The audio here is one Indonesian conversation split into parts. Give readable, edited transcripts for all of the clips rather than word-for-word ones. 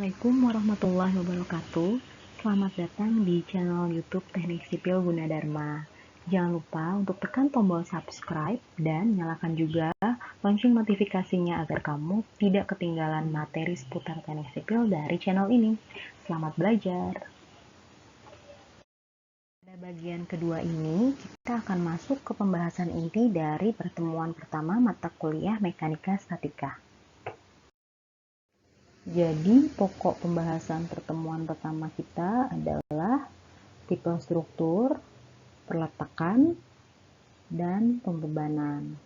Assalamualaikum warahmatullahi wabarakatuh. Selamat datang di channel YouTube Teknik Sipil Gunadarma. Jangan lupa untuk tekan tombol subscribe dan nyalakan juga lonceng notifikasinya agar kamu tidak ketinggalan materi seputar teknik sipil dari channel ini. Selamat belajar. Pada bagian kedua ini, kita akan masuk ke pembahasan inti dari pertemuan pertama mata kuliah Mekanika Statika. Jadi, pokok pembahasan pertemuan pertama kita adalah tipe struktur, perletakan, dan pembebanan.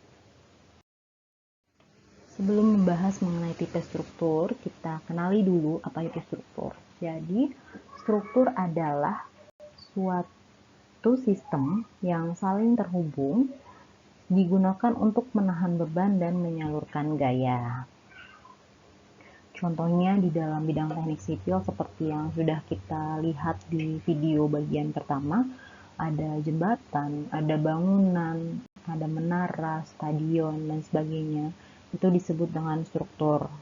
Sebelum membahas mengenai tipe struktur, kita kenali dulu apa itu struktur. Jadi, struktur adalah suatu sistem yang saling terhubung digunakan untuk menahan beban dan menyalurkan gaya. Contohnya di dalam bidang teknik sipil seperti yang sudah kita lihat di video bagian pertama, ada jembatan, ada bangunan, ada menara, stadion, dan sebagainya. Itu disebut dengan struktur.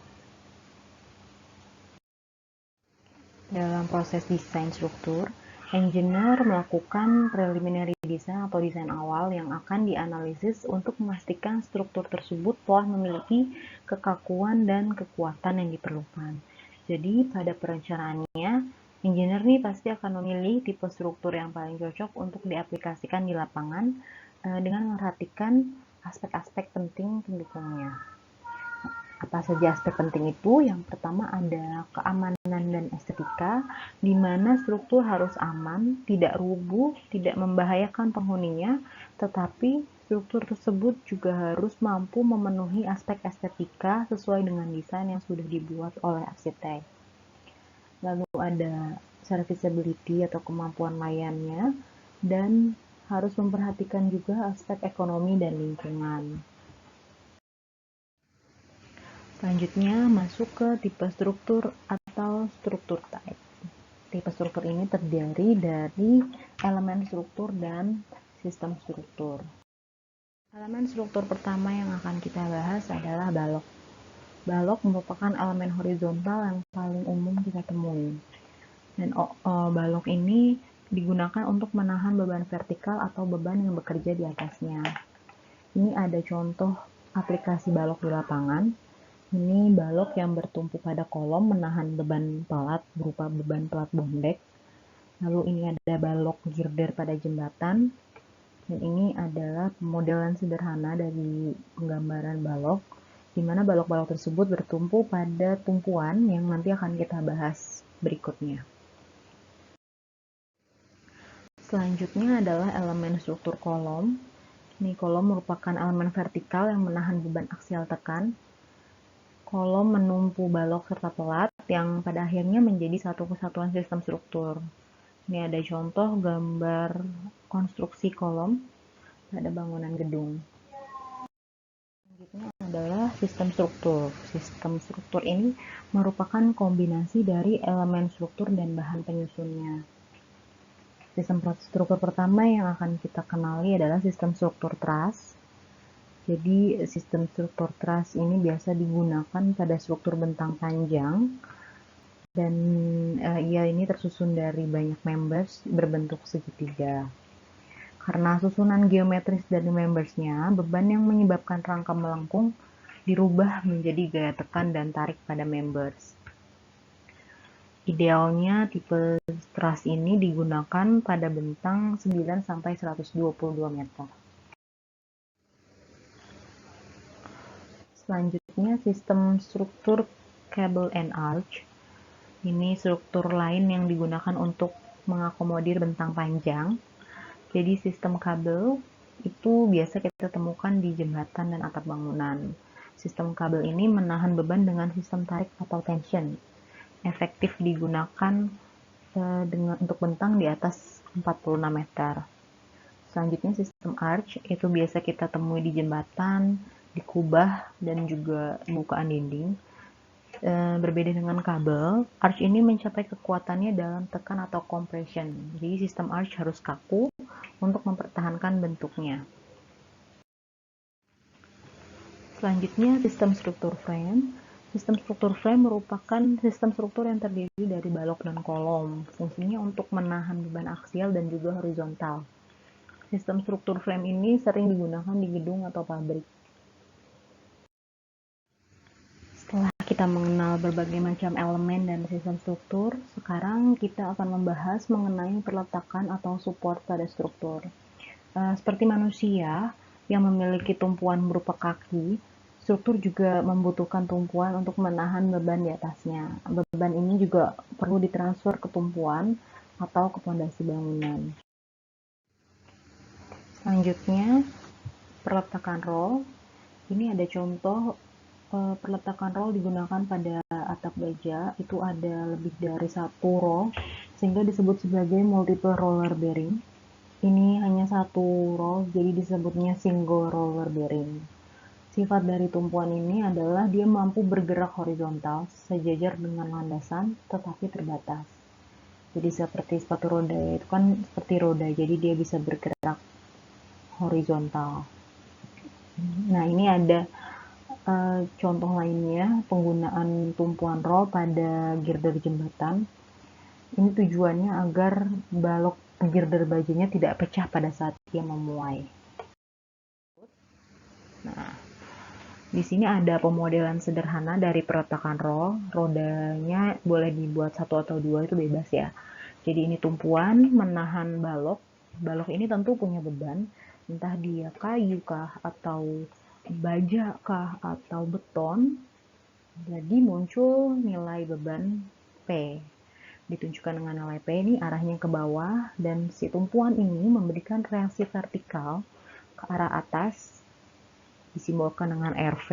Dalam proses desain struktur, engineer melakukan preliminary design atau desain awal yang akan dianalisis untuk memastikan struktur tersebut telah memiliki kekakuan dan kekuatan yang diperlukan. Jadi pada perencanaannya, engineer nih pasti akan memilih tipe struktur yang paling cocok untuk diaplikasikan di lapangan dengan memperhatikan aspek-aspek penting pendukungnya. Apa saja aspek penting itu? Yang pertama ada keamanan dan estetika, di mana struktur harus aman, tidak rubuh, tidak membahayakan penghuninya, tetapi struktur tersebut juga harus mampu memenuhi aspek estetika sesuai dengan desain yang sudah dibuat oleh arsitek. Lalu ada serviceability atau kemampuan layannya, dan harus memperhatikan juga aspek ekonomi dan lingkungan. Selanjutnya masuk ke tipe struktur atau struktur type. Tipe struktur ini terdiri dari elemen struktur dan sistem struktur. Elemen struktur pertama yang akan kita bahas adalah balok. Balok merupakan elemen horizontal yang paling umum kita temui. Dan balok ini digunakan untuk menahan beban vertikal atau beban yang bekerja di atasnya. Ini ada contoh aplikasi balok di lapangan. Ini balok yang bertumpu pada kolom menahan beban pelat berupa beban pelat bondek. Lalu ini ada balok girder pada jembatan. Dan ini adalah pemodelan sederhana dari penggambaran balok, di mana balok-balok tersebut bertumpu pada tumpuan yang nanti akan kita bahas berikutnya. Selanjutnya adalah elemen struktur kolom. Ini kolom merupakan elemen vertikal yang menahan beban aksial tekan. Kolom menumpu balok serta pelat yang pada akhirnya menjadi satu kesatuan sistem struktur. Ini ada contoh gambar konstruksi kolom pada bangunan gedung. Selanjutnya adalah sistem struktur. Sistem struktur ini merupakan kombinasi dari elemen struktur dan bahan penyusunnya. Sistem struktur pertama yang akan kita kenali adalah sistem struktur truss. Jadi, sistem struktur truss ini biasa digunakan pada struktur bentang panjang dan ia ini tersusun dari banyak members berbentuk segitiga. Karena susunan geometris dari membersnya, beban yang menyebabkan rangka melengkung dirubah menjadi gaya tekan dan tarik pada members. Idealnya tipe truss ini digunakan pada bentang 9 sampai 122 meter. Selanjutnya sistem struktur cable and arch. Ini struktur lain yang digunakan untuk mengakomodir bentang panjang. Jadi sistem kabel itu biasa kita temukan di jembatan dan atap bangunan. Sistem kabel ini menahan beban dengan sistem tarik atau tension. Efektif digunakan untuk bentang di atas 46 meter. Selanjutnya sistem arch itu biasa kita temui di jembatan, di kubah, dan juga bukaan dinding. Berbeda dengan kabel, arch ini mencapai kekuatannya dalam tekan atau compression. Jadi sistem arch harus kaku untuk mempertahankan bentuknya. Selanjutnya sistem struktur frame. Sistem struktur frame merupakan sistem struktur yang terdiri dari balok dan kolom. Fungsinya untuk menahan beban aksial dan juga horizontal. Sistem struktur frame ini sering digunakan di gedung atau pabrik. Setelah kita mengenal berbagai macam elemen dan sistem struktur, sekarang kita akan membahas mengenai peletakan atau support pada struktur. Seperti manusia yang memiliki tumpuan berupa kaki, struktur juga membutuhkan tumpuan untuk menahan beban di atasnya. Beban ini juga perlu ditransfer ke tumpuan atau ke pondasi bangunan. Selanjutnya, peletakan roll. Ini ada contoh peletakan roll digunakan pada atap baja. Itu ada lebih dari satu roll, sehingga disebut sebagai multiple roller bearing. Ini hanya satu roll, jadi disebutnya single roller bearing. Sifat dari tumpuan ini adalah dia mampu bergerak horizontal sejajar dengan landasan, tetapi terbatas. Jadi seperti sepatu roda, itu kan seperti roda, jadi dia bisa bergerak horizontal. Nah, ini ada contoh lainnya, penggunaan tumpuan roll pada girder jembatan. Ini tujuannya agar balok girder bajanya tidak pecah pada saat dia memuai. Nah, di sini ada pemodelan sederhana dari peletakan roll. Rodanya boleh dibuat satu atau dua, itu bebas ya. Jadi ini tumpuan menahan balok. Balok ini tentu punya beban, entah dia kayu kah, atau baja kah, atau beton. Jadi muncul nilai beban P. Ditunjukkan dengan nilai P ini arahnya ke bawah, dan si tumpuan ini memberikan reaksi vertikal ke arah atas, disimbolkan dengan RV.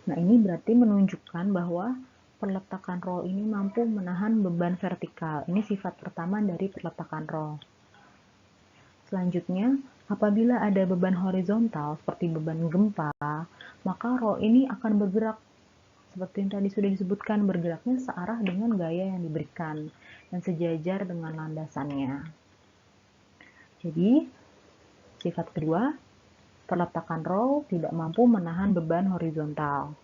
Nah, ini berarti menunjukkan bahwa peletakan roll ini mampu menahan beban vertikal. Ini sifat pertama dari peletakan roll. Selanjutnya, apabila ada beban horizontal seperti beban gempa, maka roll ini akan bergerak seperti yang tadi sudah disebutkan, bergeraknya searah dengan gaya yang diberikan dan sejajar dengan landasannya. Jadi, sifat kedua, peletakan roll tidak mampu menahan beban horizontal.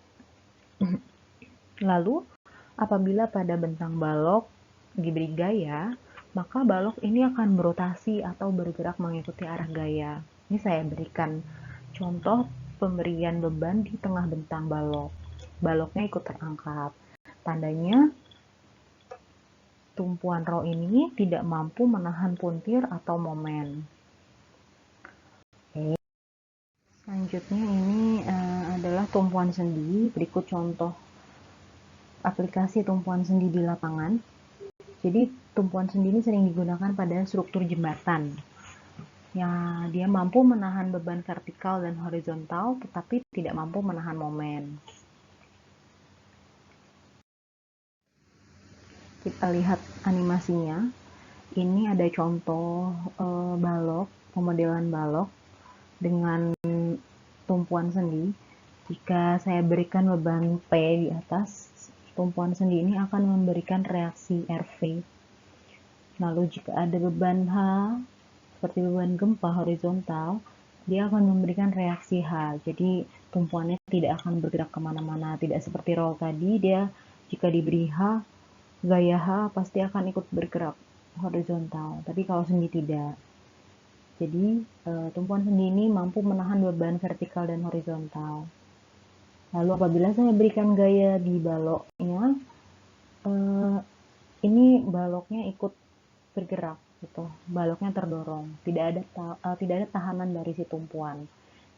Lalu, apabila pada bentang balok diberi gaya, maka balok ini akan berotasi atau bergerak mengikuti arah gaya. Ini saya berikan contoh pemberian beban di tengah bentang balok. Baloknya ikut terangkat. Tandanya, tumpuan roll ini tidak mampu menahan puntir atau momen. Oke. Selanjutnya ini adalah tumpuan sendi. Berikut contoh aplikasi tumpuan sendi di lapangan. Jadi tumpuan sendi ini sering digunakan pada struktur jembatan. Ya, dia mampu menahan beban vertikal dan horizontal, tetapi tidak mampu menahan momen. Kita lihat animasinya. Ini ada contoh balok, pemodelan balok dengan tumpuan sendi. Jika saya berikan beban P di atas, tumpuan sendi ini akan memberikan reaksi RV. Lalu jika ada beban H, seperti beban gempa horizontal, dia akan memberikan reaksi H. Jadi tumpuannya tidak akan bergerak kemana-mana, tidak seperti roll tadi, dia jika diberi H, gaya H pasti akan ikut bergerak horizontal. Tapi kalau sendi tidak. Jadi tumpuan sendi ini mampu menahan beban vertikal dan horizontal. Lalu apabila saya berikan gaya di baloknya, ini baloknya ikut bergerak gitu. Baloknya terdorong. Tidak ada tahanan dari si tumpuan.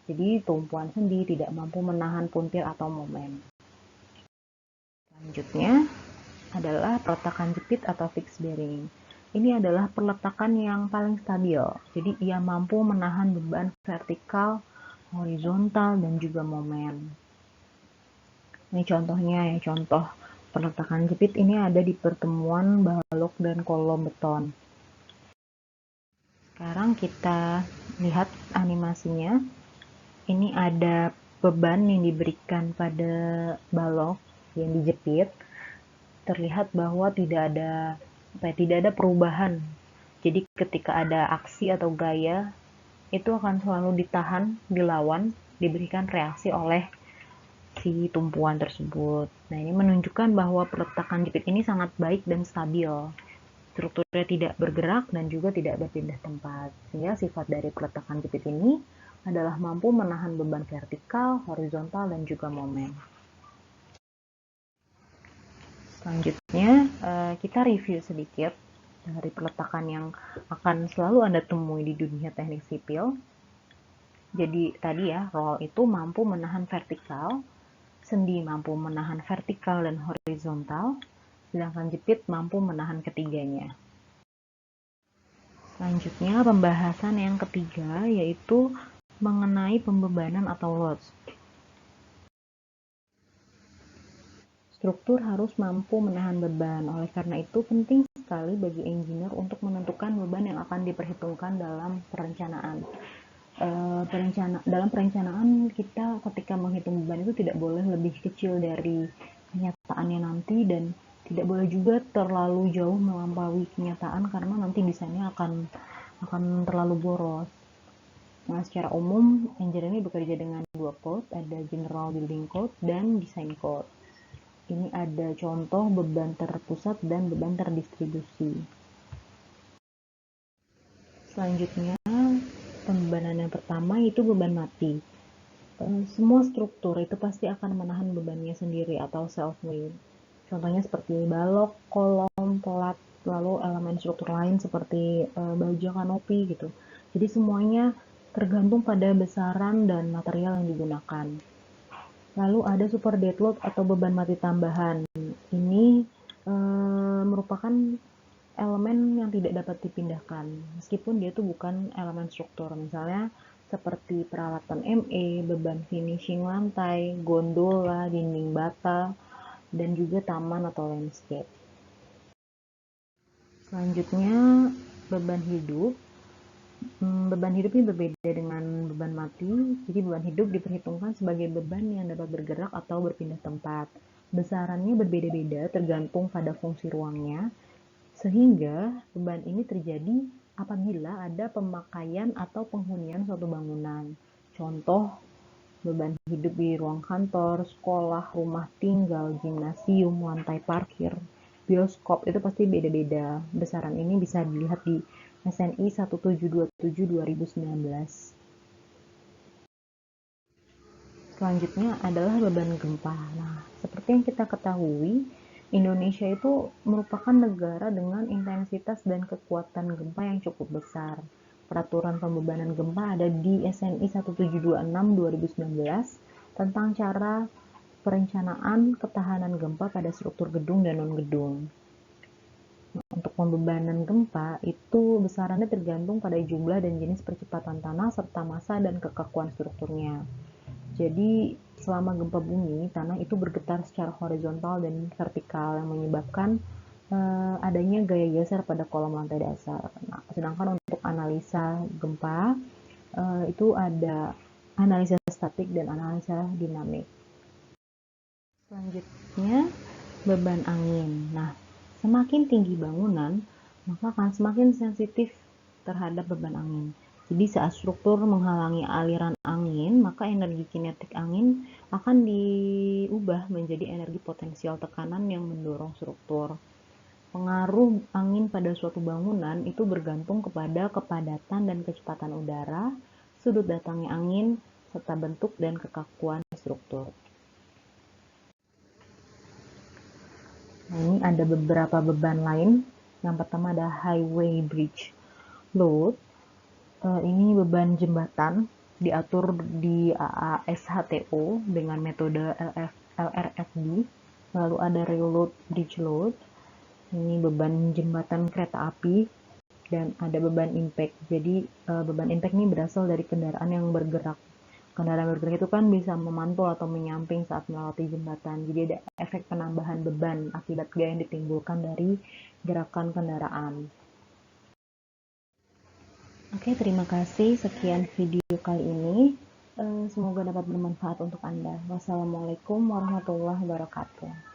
Jadi tumpuan sendi tidak mampu menahan puntir atau momen. Selanjutnya adalah peletakan jepit atau fixed bearing. Ini adalah peletakan yang paling stabil. Jadi ia mampu menahan beban vertikal, horizontal, dan juga momen. Ini contohnya ya, contoh peletakan jepit ini ada di pertemuan balok dan kolom beton. Sekarang kita lihat animasinya. Ini ada beban yang diberikan pada balok yang dijepit. Terlihat bahwa tidak ada perubahan. Jadi ketika ada aksi atau gaya, itu akan selalu ditahan, dilawan, diberikan reaksi oleh si tumpuan tersebut. Nah, ini menunjukkan bahwa peletakan jepit ini sangat baik dan stabil. Strukturnya tidak bergerak dan juga tidak berpindah tempat. Sehingga sifat dari peletakan jepit ini adalah mampu menahan beban vertikal, horizontal, dan juga momen. Selanjutnya, kita review sedikit dari peletakan yang akan selalu Anda temui di dunia teknik sipil. Jadi tadi ya, roll itu mampu menahan vertikal, sendi mampu menahan vertikal dan horizontal, sedangkan jepit mampu menahan ketiganya. Selanjutnya, pembahasan yang ketiga yaitu mengenai pembebanan atau loads. Struktur harus mampu menahan beban, oleh karena itu penting sekali bagi engineer untuk menentukan beban yang akan diperhitungkan dalam perencanaan. Dalam perencanaan kita ketika menghitung beban itu tidak boleh lebih kecil dari kenyataannya nanti dan tidak boleh juga terlalu jauh melampaui kenyataan karena nanti desainnya akan terlalu boros. Nah, secara umum engineer ini bekerja dengan dua code, ada General Building Code dan Design Code. Ini ada contoh beban terpusat dan beban terdistribusi. Selanjutnya, pembebanan yang pertama itu beban mati. Semua struktur itu pasti akan menahan bebannya sendiri atau self-weight. Contohnya seperti balok, kolom, pelat, lalu elemen struktur lain seperti baja, kanopi gitu. Jadi semuanya tergantung pada besaran dan material yang digunakan. Lalu ada super dead load atau beban mati tambahan. Ini merupakan elemen yang tidak dapat dipindahkan, meskipun dia itu bukan elemen struktur. Misalnya seperti peralatan ME, beban finishing lantai, gondola, dinding bata, dan juga taman atau landscape. Selanjutnya, beban hidup. Beban hidup ini berbeda dengan beban mati. Jadi beban hidup diperhitungkan sebagai beban yang dapat bergerak atau berpindah tempat. Besarannya berbeda-beda tergantung pada fungsi ruangnya, sehingga beban ini terjadi apabila ada pemakaian atau penghunian suatu bangunan. Contoh, beban hidup di ruang kantor, sekolah, rumah tinggal, gimnasium, lantai parkir, bioskop, itu pasti beda-beda. Besaran ini bisa dilihat di SNI 1727/2019. Selanjutnya adalah beban gempa. Nah, seperti yang kita ketahui, Indonesia itu merupakan negara dengan intensitas dan kekuatan gempa yang cukup besar. Peraturan pembebanan gempa ada di SNI 1726/2019 tentang cara perencanaan ketahanan gempa pada struktur gedung dan non-gedung. Untuk pembebanan gempa itu besarannya tergantung pada jumlah dan jenis percepatan tanah serta massa dan kekakuan strukturnya. Jadi selama gempa bumi, tanah itu bergetar secara horizontal dan vertikal yang menyebabkan adanya gaya geser pada kolom lantai dasar. Nah, sedangkan untuk analisa gempa itu ada analisa statik dan analisa dinamik. Selanjutnya, beban angin. Nah, semakin tinggi bangunan, maka akan semakin sensitif terhadap beban angin. Jadi saat struktur menghalangi aliran angin, maka energi kinetik angin akan diubah menjadi energi potensial tekanan yang mendorong struktur. Pengaruh angin pada suatu bangunan itu bergantung kepada kepadatan dan kecepatan udara, sudut datangnya angin, serta bentuk dan kekakuan struktur. Nah, ini ada beberapa beban lain. Yang pertama ada highway bridge load. Ini beban jembatan diatur di AASHTO dengan metode LRFD. Lalu ada railroad bridge load. Ini beban jembatan kereta api. Dan ada beban impact. Jadi beban impact ini berasal dari kendaraan yang bergerak. Kendaraan bergerak itu kan bisa memantul atau menyamping saat melewati jembatan. Jadi ada efek penambahan beban akibat gaya yang ditimbulkan dari gerakan kendaraan. Oke, terima kasih. Sekian video kali ini. Semoga dapat bermanfaat untuk Anda. Wassalamualaikum warahmatullahi wabarakatuh.